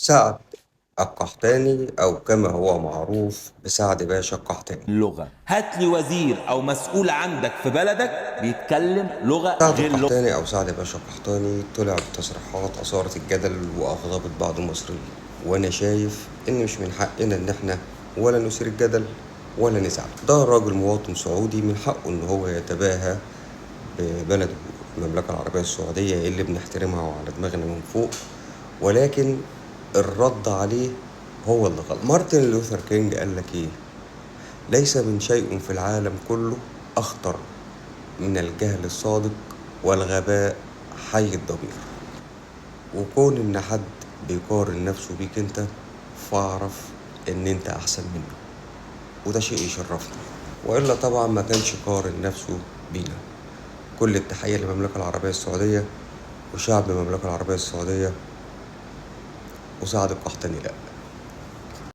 سعد القحطاني أو كما هو معروف بسعد باشا القحطاني. اللغة، هات لي وزير أو مسؤول عندك في بلدك بيتكلم لغة سعد غير لغة. القحطاني أو سعد باشا القحطاني طلع بتصريحات أثارت الجدل وأغضبت بعض المصريين، وأنا شايف إن مش من حقنا إن إحنا ولا نثير الجدل ولا نزعل. ده راجل مواطن سعودي من حقه إن هو يتباهى ببلده المملكة العربية السعودية اللي بنحترمها وعلى دماغنا من فوق، ولكن الرد عليه هو اللي غلط. مارتن لوثر كينج قال لك إيه؟ ليس من شيء في العالم كله أخطر من الجهل الصادق والغباء حي الضمير. وكون إن حد بيقارن نفسه بيك أنت، فاعرف إن أنت أحسن منه، وده شيء يشرفنا، وإلا طبعا ما كانش قارن نفسه بينا. كل التحية للمملكة العربية السعودية وشعب المملكة العربية السعودية، وسعد القحطاني لأ.